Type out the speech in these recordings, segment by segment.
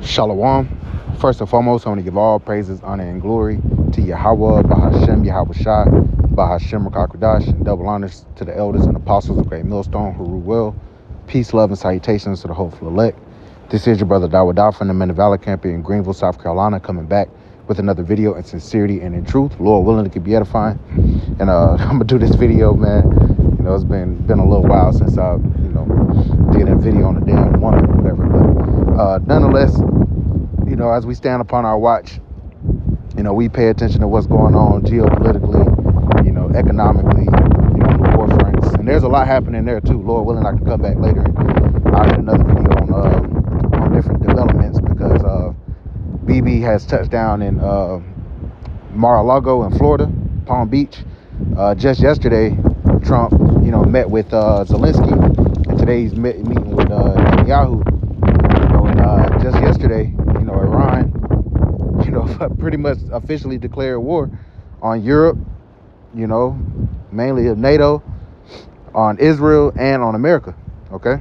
Shalom. First and foremost, I want to give all praises, honor, and glory to Yahweh, Bahashem, Yahweh Shai, Bahashem, Rakakwadash, and double honors to the elders and apostles of Great Millstone who rule well. Peace, love, and salutations to the hopeful elect. This is your brother Dawadah from the Men of Valor Camp in Greenville, South Carolina, coming back with another video in sincerity and in truth. Lord willing, it could be edifying. And I'm going to do this video, man. You know, it's been a little while since I, did a video on a damn woman or whatever. But nonetheless, as we stand upon our watch, we pay attention to what's going on geopolitically, economically, on the war fronts. And there's a lot happening there too. Lord willing, I can come back later and I'll get another video on different developments because BB has touched down in Mar-a-Lago in Florida, Palm Beach. Just yesterday, Trump, met with Zelensky, and today he's meeting with Netanyahu. And just yesterday, Iran, pretty much officially declared war on Europe, mainly of NATO, on Israel, and on America. Okay,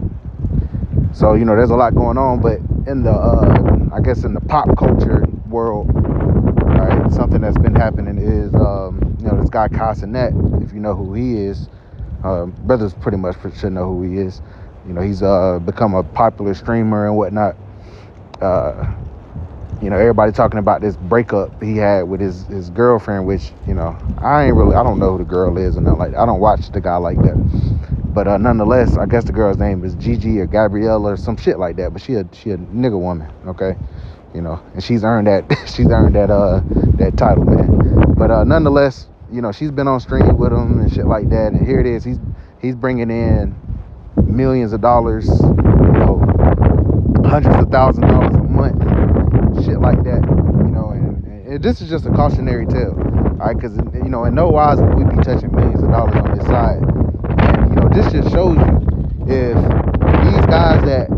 so there's a lot going on, but in the I guess in the pop culture world, right, something that's been happening is this guy Casanet, if you know who he is, brothers pretty much should know who he is. He's become a popular streamer and whatnot. Everybody talking about this breakup he had with his girlfriend, which I don't know who the girl is or nothing like that. I don't watch the guy like that. But nonetheless, I guess the girl's name is Gigi or Gabrielle or some shit like that. But she a nigga woman, okay? And she's earned that that title, man. But nonetheless, she's been on stream with him and shit like that. And here it is, he's bringing in millions of dollars, hundreds of thousands of dollars a month, shit like that. And this is just a cautionary tale, all right? Because in no wise would we be touching millions of dollars on this side. And this just shows you if these guys that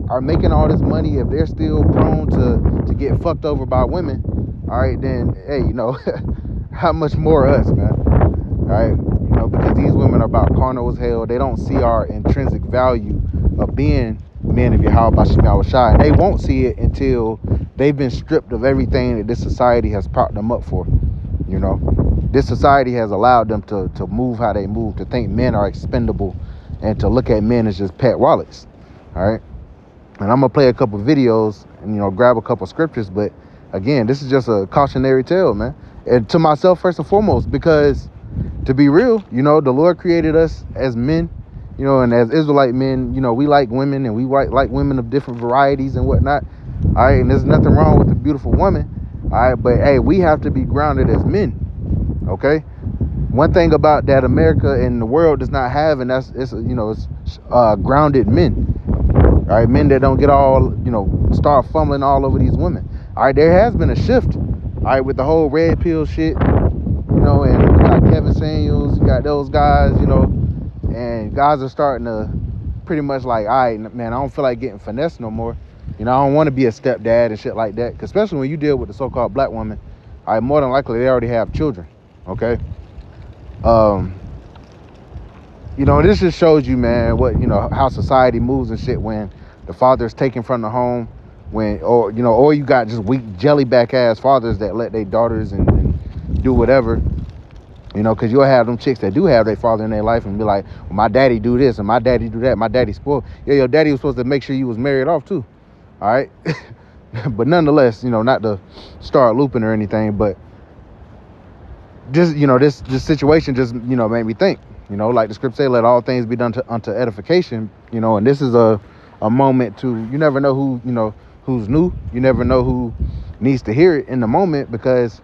are making all this money, if they're still prone to get fucked over by women, all right, then hey, how much more us, man? All right, because these women are about carnal as hell. They don't see our intrinsic value of being men of Yahweh Shai, and they won't see it until they've been stripped of everything that this society has propped them up for. This society has allowed them to move how they move, to think men are expendable, and to look at men as just pet wallets. All right, and I'm gonna play a couple videos and grab a couple scriptures, but again, this is just a cautionary tale, man, and to myself first and foremost, because to be real, the Lord created us as men. And as Israelite men, we like women, and we like women of different varieties and whatnot. All right, and there's nothing wrong with a beautiful woman. All right, but hey, we have to be grounded as men. Okay, one thing about that America and the world does not have, and it's grounded men. All right, men that don't get all start fumbling all over these women. All right, there has been a shift. All right, with the whole red pill shit. And you got Kevin Samuels, you got those guys, and guys are starting to pretty much like, all right, man, I don't feel like getting finessed no more. I don't want to be a stepdad and shit like that. 'Cause especially when you deal with the so-called black woman, all right, more than likely they already have children. Okay. This just shows you, man, what, how society moves and shit when the father's taken from the home, or you got just weak jellyback ass fathers that let their daughters and do whatever. Because you'll have them chicks that do have their father in their life and be like, well, my daddy do this and my daddy do that. My daddy spoiled. Yeah, your daddy was supposed to make sure you was married off too. All right. But nonetheless, not to start looping or anything, but just, this situation just, made me think, like the script say, let all things be done unto edification, and this is a moment to, you never know who, who's new. You never know who needs to hear it in the moment because,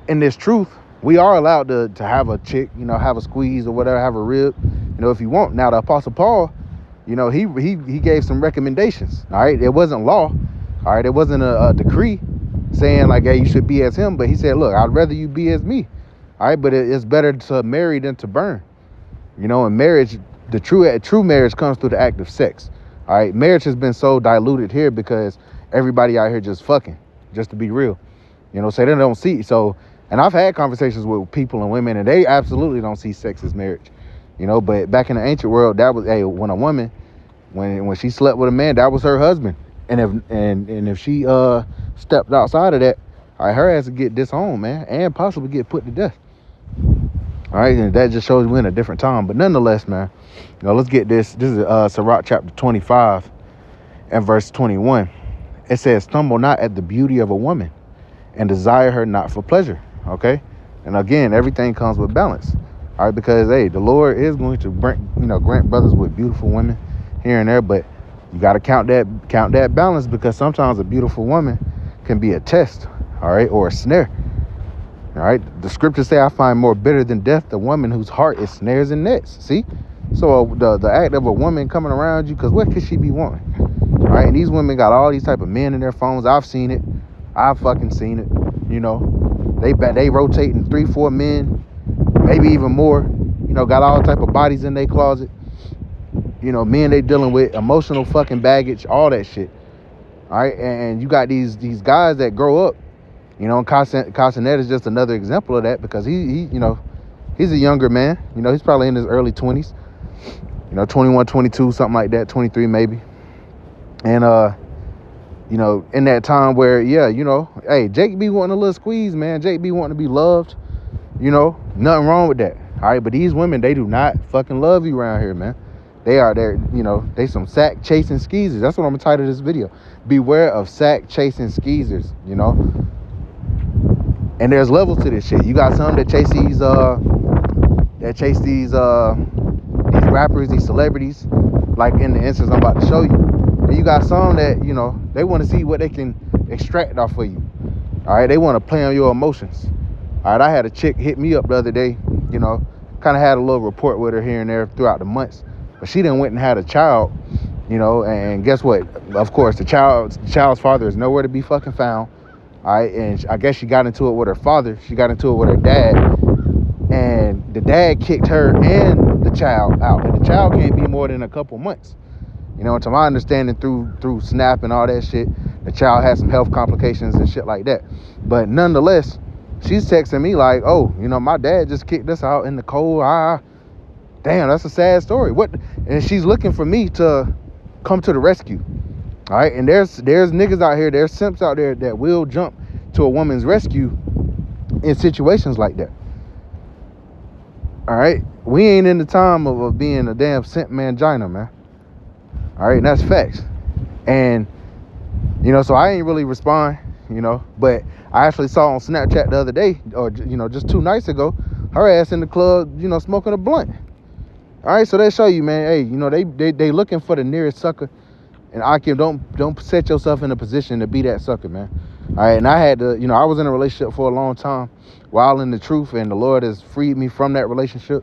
in this truth, we are allowed to have a chick, have a squeeze or whatever, have a rib, if you want. Now, the Apostle Paul, he gave some recommendations, all right? It wasn't law, all right? It wasn't a decree saying like, hey, you should be as him. But he said, look, I'd rather you be as me, all right? But it's better to marry than to burn, and marriage, the true marriage comes through the act of sex, all right? Marriage has been so diluted here because everybody out here just fucking, just to be real, so they don't see, so. And I've had conversations with people and women, and they absolutely don't see sex as marriage, But back in the ancient world, that was, hey, when a woman, when she slept with a man, that was her husband, And if she stepped outside of that, all right, her ass would get disowned, man, and possibly get put to death. All right, and that just shows we're in a different time. But nonetheless, man, let's get this. This is Sirach chapter 25 and verse 21. It says, "Stumble not at the beauty of a woman, and desire her not for pleasure." Okay, and again, everything comes with balance. All right, because hey, the Lord is going to grant brothers with beautiful women here and there, but you got to count that balance, because sometimes a beautiful woman can be a test, all right, or a snare. All right, the scriptures say, "I find more bitter than death the woman whose heart is snares and nets." See, so the act of a woman coming around you, because what could she be wanting? All right, and these women got all these type of men in their phones. I've seen it. I've fucking seen it. They rotating 3-4 men, maybe even more. Got all type of bodies in their closet. Men they dealing with emotional fucking baggage, all that shit. All right, and you got these guys that grow up. And Castanet is just another example of that, because he's a younger man. He's probably in his early 20s. 21, 22, something like that, 23 maybe. And in that time where, hey, Jake be wanting a little squeeze, man. Jake be wanting to be loved. Nothing wrong with that. All right, but these women, they do not fucking love you around here, man. They are there, they some sack chasing skeezers. That's what I'm gonna title this video. Beware of sack chasing skeezers, And there's levels to this shit. You got some that chase these rappers, these celebrities, like in the instance I'm about to show you. And you got some that, they want to see what they can extract off of you. All right, they want to play on your emotions. All right, I had a chick hit me up the other day, kind of had a little rapport with her here and there throughout the months. But she done went and had a child, and guess what? Of course, the child's father is nowhere to be fucking found. All right, and I guess she got into it with her father. She got into it with her dad, and the dad kicked her and the child out. And the child can't be more than a couple months. To my understanding, through SNAP and all that shit, the child had some health complications and shit like that. But nonetheless, she's texting me like, "Oh, my dad just kicked us out in the cold. Damn, that's a sad story." What? And she's looking for me to come to the rescue. All right, and there's niggas out here, there's simps out there that will jump to a woman's rescue in situations like that. All right, we ain't in the time of being a damn simp mangina, man. All right, and that's facts. And so I ain't really respond, but I actually saw on Snapchat the other day, or just 2 nights ago, her ass in the club, smoking a blunt. All right, so they show you, man. Hey, they looking for the nearest sucker. And Akim, don't set yourself in a position to be that sucker, man. All right, and I had to, I was in a relationship for a long time, while in the truth, and the Lord has freed me from that relationship.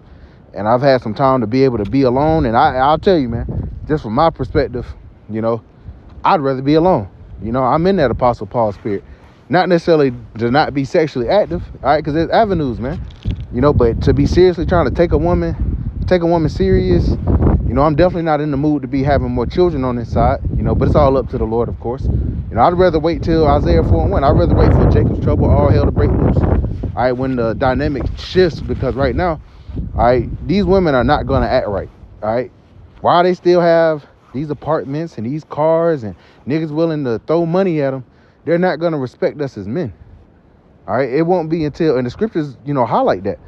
And I've had some time to be able to be alone. And I'll tell you, man, just from my perspective, I'd rather be alone. I'm in that Apostle Paul spirit. Not necessarily to not be sexually active, all right, because there's avenues, man. But to be seriously trying to take a woman serious, I'm definitely not in the mood to be having more children on this side, but it's all up to the Lord, of course. I'd rather wait till Isaiah 4:1. I'd rather wait for Jacob's trouble, all hell to break loose. All right, when the dynamic shifts, because right now, all right, these women are not going to act right. All right, while they still have these apartments and these cars and niggas willing to throw money at them, they're not going to respect us as men. All right, it won't be until, and the scriptures, highlight that.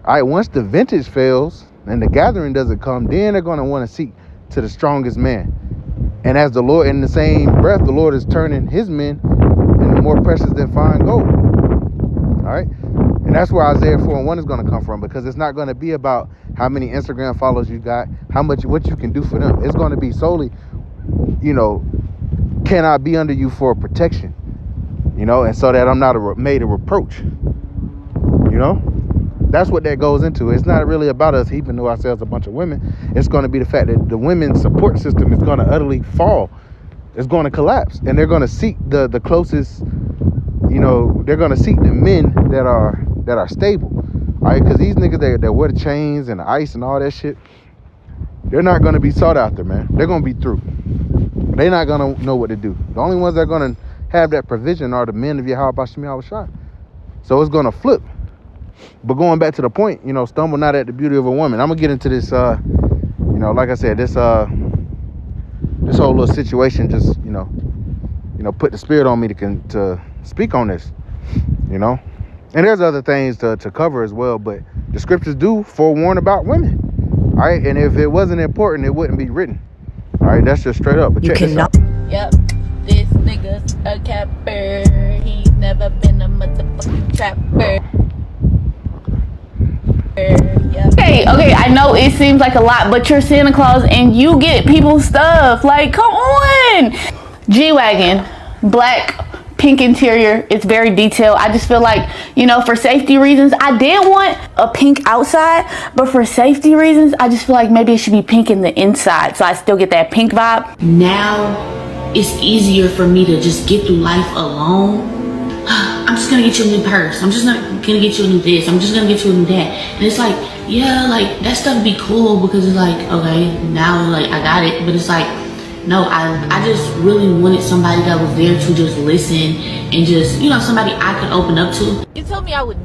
All right, once the vintage fails and the gathering doesn't come, then they're going to want to seek to the strongest man. And as the Lord, in the same breath, the Lord is turning his men into more precious than fine gold. All right, and that's where Isaiah 4:1 is going to come from, because it's not going to be about how many Instagram followers you got, what you can do for them. It's going to be solely, can I be under you for protection, and so that I'm not made a reproach. That's what that goes into. It's not really about us heaping to ourselves a bunch of women. It's going to be the fact that the women's support system is going to utterly fall. It's going to collapse, and they're going to seek the closest. They're going to seek the men that are stable. All right, because these niggas that wear the chains and the ice and all that shit, they're not going to be sought after, man. They're going to be through. They're not going to know what to do. The only ones that are going to have that provision are the men of Yahweh Bashim Yahushua. So it's going to flip. But going back to the point, stumble not at the beauty of a woman. I'm going to get into this, like I said, this this whole little situation just, put the spirit on me to speak on this, And there's other things to cover as well, but the scriptures do forewarn about women. All right, and if it wasn't important, it wouldn't be written. All right, that's just straight up. But check this out. Yep, this nigga's a capper. He's never been a motherfucking trapper. Okay, I know it seems like a lot, but you're Santa Claus and you get people's stuff. Like, come on. G-Wagon, black, pink interior. It's very detailed. I just feel like, for safety reasons, I did want a pink outside, but for safety reasons, I just feel like maybe it should be pink in the inside, so I still get that pink vibe. Now, it's easier for me to just get through life alone. I'm just gonna get you a new purse. I'm just not gonna get you a new this. I'm just gonna get you a new that. And it's like, yeah, like that stuff be cool because it's like, okay, now like I got it. But it's like, no, I just really wanted somebody that was there to just listen and just, somebody I could open up to. You told me I would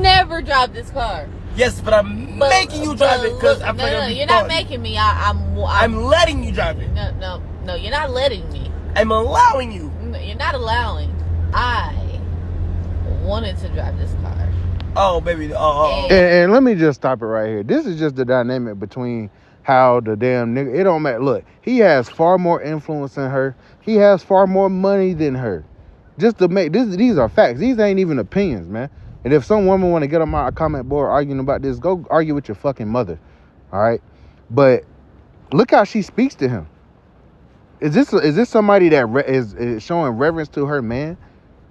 never drive this car. Yes, but I'm making you drive it because I'm no, you're not making me. I'm letting you drive it. No, you're not letting me. I'm allowing you. No, you're not allowing. I wanted to drive this car. Oh, baby. And let me just stop it right here. This is just the dynamic between how the damn nigga, it don't matter. Look, he has far more influence than her. He has far more money than her. Just to make this, these are facts. These ain't even opinions, man. And if some woman want to get on my comment board arguing about this, go argue with your fucking mother. All right. But look how she speaks to him. Is this somebody that is showing reverence to her man?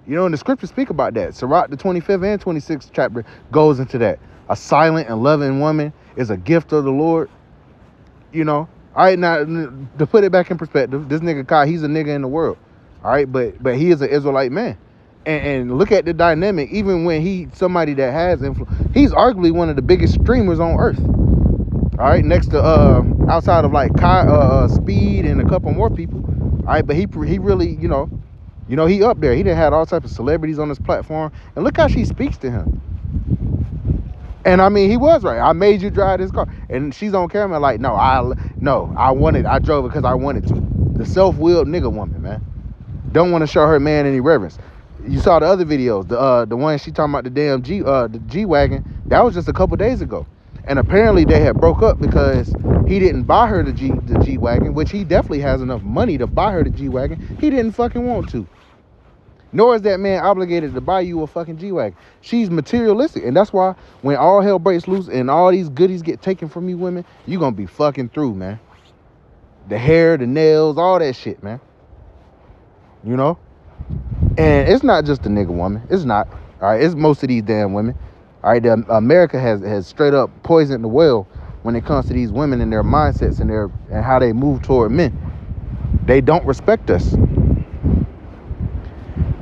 And the scriptures speak about that. Sirach, the 25th and 26th chapter goes into that. A silent and loving woman is a gift of the Lord. All right, now, to put it back in perspective, this nigga Kai, he's a nigga in the world. All right, but he is an Israelite man. And look at the dynamic. Even when he's somebody that has influence, he's arguably one of the biggest streamers on earth. All right, next to outside of like Kai, Speed and a couple more people. All right, but he really, he up there. He done had all types of celebrities on his platform. And look how she speaks to him. And I mean, he was right. I made you drive this car. And she's on camera like, I drove it because I wanted to. The self-willed nigga woman, man. Don't want to show her man any reverence. You saw the other videos. The one she talking about the damn the G-Wagon. That was just a couple days ago. And apparently they had broke up because he didn't buy her the G-Wagon, which he definitely has enough money to buy her the G-Wagon. He didn't fucking want to. Nor is that man obligated to buy you a fucking G-Wagon. She's materialistic. And that's why when all hell breaks loose and all these goodies get taken from you women, you going to be fucking through, man. The hair, the nails, all that shit, man. And it's not just the nigga woman. It's not. All right, it's most of these damn women. All right, America has straight up poisoned the well when it comes to these women and their mindsets and how they move toward men. They don't respect us.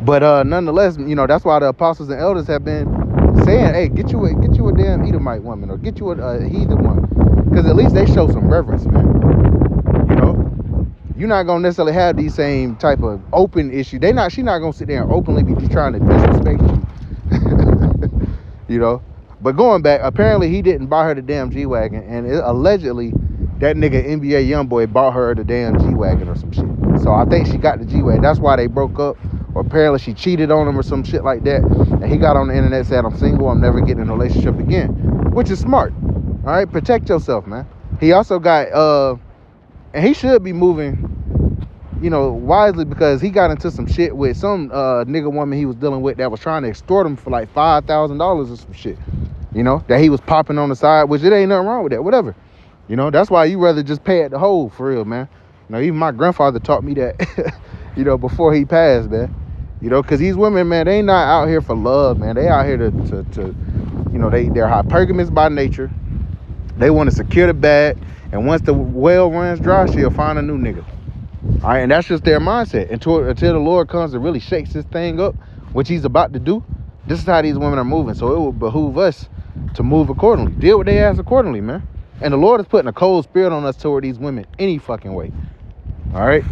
But nonetheless, that's why the apostles and elders have been saying, hey, get you a damn Edomite woman or get you a heathen woman. Because at least they show some reverence, man. You're not going to necessarily have these same type of open issues. She's not going to sit there and openly be trying to disrespect you. But going back, apparently he didn't buy her the damn G-Wagon. And allegedly, that nigga NBA Youngboy bought her the damn G-Wagon or some shit. So I think she got the G-Wagon. That's why they broke up. Or apparently she cheated on him or some shit like that. And he got on the internet and said, I'm single. I'm never getting in a relationship again. Which is smart. All right? Protect yourself, man. He also got, and he should be moving, wisely, because he got into some shit with some nigga woman he was dealing with that was trying to extort him for like $5,000 or some shit. That he was popping on the side, which it ain't nothing wrong with that. Whatever. That's why you rather just pay at the hole for real, man. Even my grandfather taught me that, before he passed, man. Because these women, man, they not out here for love, man. They out here to they're hypergamous by nature. They want to secure the bag. And once the well runs dry, she'll find a new nigga. All right, and that's just their mindset. Until the Lord comes and really shakes this thing up, which he's about to do, this is how these women are moving. So it will behoove us to move accordingly. Deal with their ass accordingly, man. And the Lord is putting a cold spirit on us toward these women any fucking way. All right?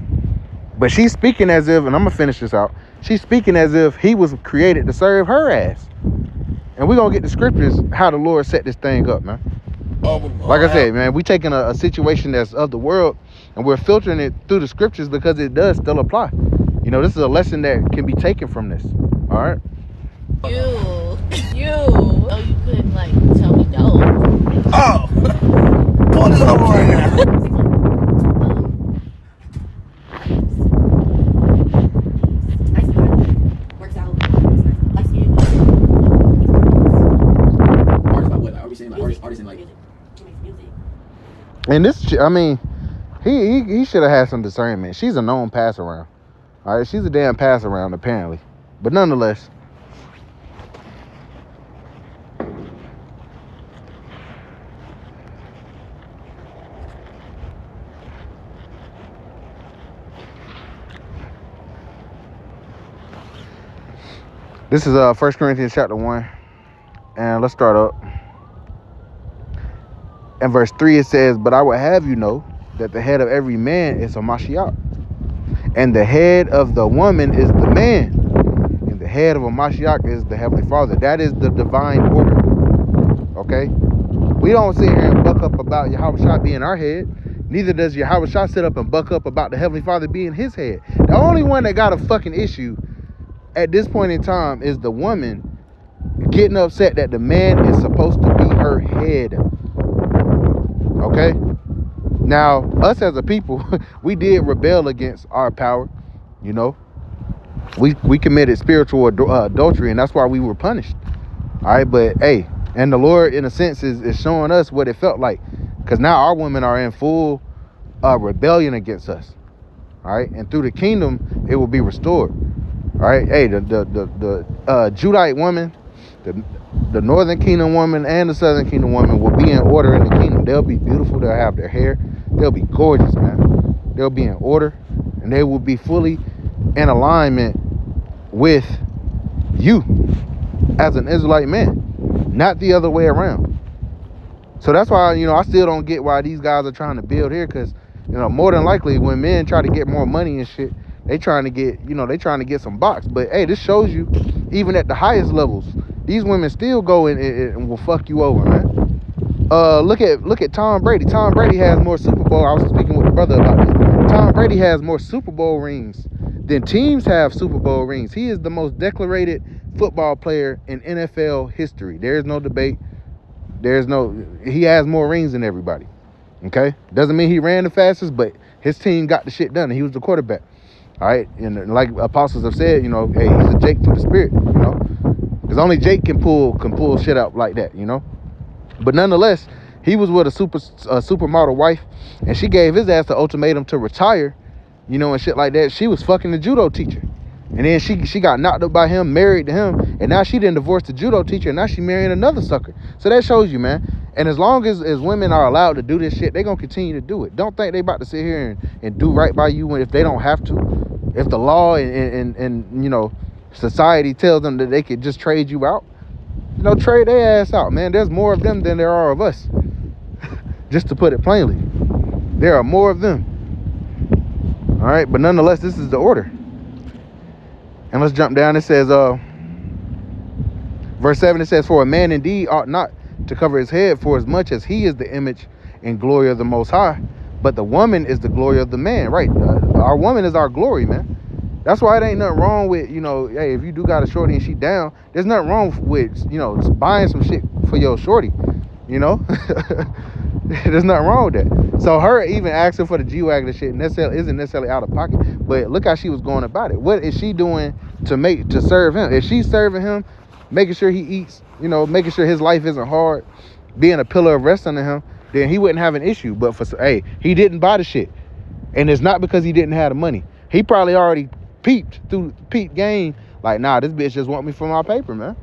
But she's speaking as if, and I'm going to finish this out, she's speaking as if he was created to serve her ass. And we're going to get the scriptures how the Lord set this thing up, man. Like I said, man, we taking a situation that's of the world And we're filtering it through the scriptures because it does still apply. You know, this is a lesson that can be taken from this. All right. You. Oh, you couldn't like tell me no. Oh, pull this over right now. Nice guy. Works out. Light skin. Artist about what? Like, are we saying like artist in like music? He makes music. And this, I mean, he should have had some discernment. She's a known pass around. All right, she's a damn pass around apparently, but nonetheless. This is 1 Corinthians chapter 1, and let's start up. In verse 3 it says, "But I would have you know that the head of every man is a Mashiach, and the head of the woman is the man, and the head of a Mashiach is the Heavenly Father." That is the divine order. Okay? We don't sit here and buck up about Yahushua being our head. Neither does Yahushua sit up and buck up about the Heavenly Father being his head. The only one that got a fucking issue at this point in time is the woman getting upset that the man is supposed to be her head. Okay? Now, us as a people, we did rebel against our power, you know. We committed spiritual adultery, and that's why we were punished. All right, but hey, and the Lord, in a sense, is showing us what it felt like, because now our women are in full rebellion against us. All right, and through the kingdom, it will be restored. All right, hey, the Judite woman, the northern kingdom woman, and the southern kingdom woman will be in order in the kingdom. They'll be beautiful. They'll have their hair. They'll be gorgeous, man. They'll be in order, and they will be fully in alignment with you as an Israelite man, not the other way around. So that's why, you know, I still don't get why these guys are trying to build here, because, you know, more than likely when men try to get more money and shit, they trying to get, you know, they trying to get some box. But hey, this shows you, even at the highest levels, these women still go in and will fuck you over, man. Look at Tom Brady. Tom Brady has more Super Bowl. I was speaking with a brother about this. Tom Brady has more Super Bowl rings than teams have Super Bowl rings. He is the most decorated football player in NFL history. There is no debate. He has more rings than everybody. Okay? Doesn't mean he ran the fastest, but his team got the shit done, and he was the quarterback. All right? And like apostles have said, you know, hey, he's a Jake through the spirit, you know? Because only Jake can pull shit out like that, you know? But nonetheless, he was with a supermodel wife, and she gave his ass the ultimatum to retire, you know, and shit like that. She was fucking the judo teacher. And then she got knocked up by him, married to him, and now she didn't divorce the judo teacher, and now she marrying another sucker. So that shows you, man. And as long as women are allowed to do this shit, they're going to continue to do it. Don't think they about to sit here and do right by you when if they don't have to. If the law and you know, society tells them that they could just trade you out, you know, trade their ass out, man. There's more of them than there are of us. Just to put it plainly. There are more of them. All right, but nonetheless, this is the order. And let's jump down. It says, verse 7, it says, "For a man indeed ought not to cover his head, for as much as he is the image and glory of the Most High, but the woman is the glory of the man." Right? Our woman is our glory, man. That's why it ain't nothing wrong with, you know, hey, if you do got a shorty and she down, there's nothing wrong with, you know, buying some shit for your shorty, you know? There's nothing wrong with that. So her even asking for the G-Wagon and shit isn't necessarily out of pocket, but look how she was going about it. What is she doing to serve him? If she's serving him, making sure he eats, you know, making sure his life isn't hard, being a pillar of rest under him, then he wouldn't have an issue. But hey, he didn't buy the shit. And it's not because he didn't have the money. He probably already peeped game, like, nah, this bitch just want me for my paper, man.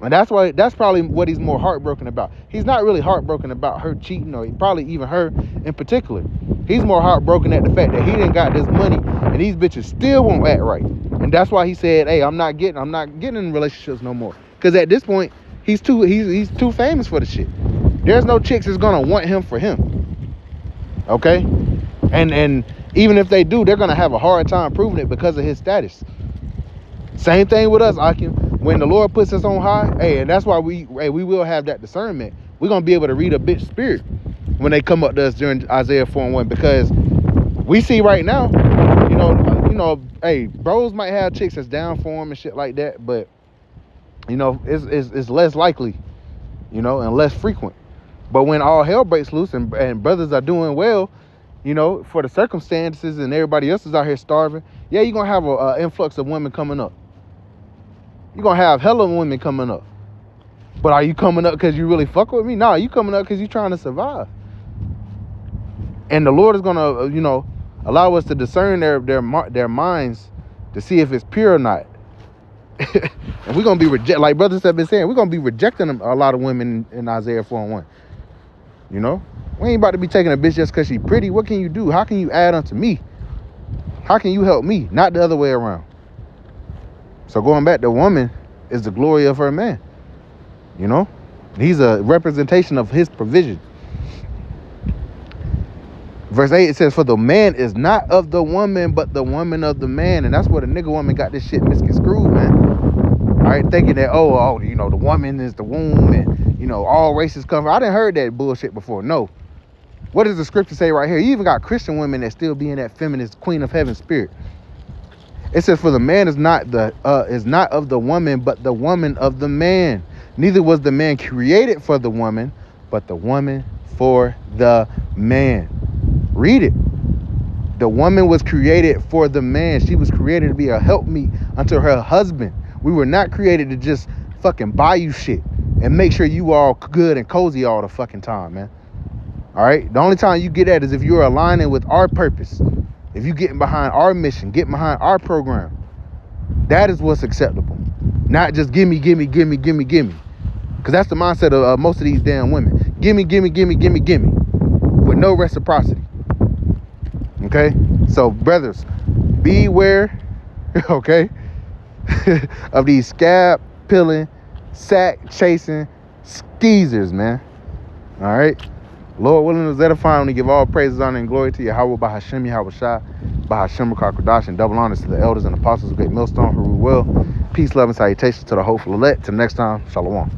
And that's probably what he's more heartbroken about. He's not really heartbroken about her cheating, or probably even her in particular. He's more heartbroken at the fact that he didn't got this money and these bitches still won't act right. And that's why he said, hey, I'm not getting in relationships no more. Because at this point, he's too famous for the shit. There's no chicks that's gonna want him for him. Okay? And even if they do, they're gonna have a hard time proving it because of his status. Same thing with us, Akim. When the Lord puts us on high, hey, and that's why we will have that discernment. We're gonna be able to read a bitch spirit when they come up to us during Isaiah 4:1, because we see right now, hey, bros might have chicks that's down for them and shit like that, but it's less likely, and less frequent. But when all hell breaks loose and brothers are doing well, for the circumstances and everybody else is out here starving, yeah, you're gonna have an influx of women coming up. You're gonna have hella women coming up. But are you coming up because you really fuck with me? No, you coming up because you're trying to survive. And the Lord is gonna, allow us to discern their minds to see if it's pure or not. And we're gonna be like brothers have been saying, we're gonna be rejecting a lot of women in Isaiah 4:1. We ain't about to be taking a bitch just because she pretty. What can you do? How can you add unto me? How can you help me? Not the other way around. So going back, the woman is the glory of her man. He's a representation of his provision. Verse 8, it says, for the man is not of the woman, but the woman of the man. And that's where the nigga woman got this shit misconstrued, man. All right, thinking that, the woman is the womb and, all races come. I done heard that bullshit before. No. What does the scripture say right here? You even got Christian women that still be in that feminist queen of heaven spirit. It says, for the man is not of the woman, but the woman of the man. Neither was the man created for the woman, but the woman for the man. Read it. The woman was created for the man. She was created to be a helpmeet unto her husband. We were not created to just fucking buy you shit and make sure you all good and cozy all the fucking time, man. All right? The only time you get that is if you're aligning with our purpose. If you getting behind our mission, getting behind our program. That is what's acceptable. Not just gimme. Because that's the mindset of most of these damn women. Gimme. With no reciprocity. Okay? So, brothers, beware, okay, of these scab pilling, sack chasing skeezers, man. All right? Lord willing, is edifying to give all praises, honor, and glory to Yahweh, Bahashem, Yahweh Shai, Bahashem, Kakodash, and double honors to the elders and apostles of Great Millstone who rule well. Peace, love, and salutations to the hopeful elect. Till next time, Shalom.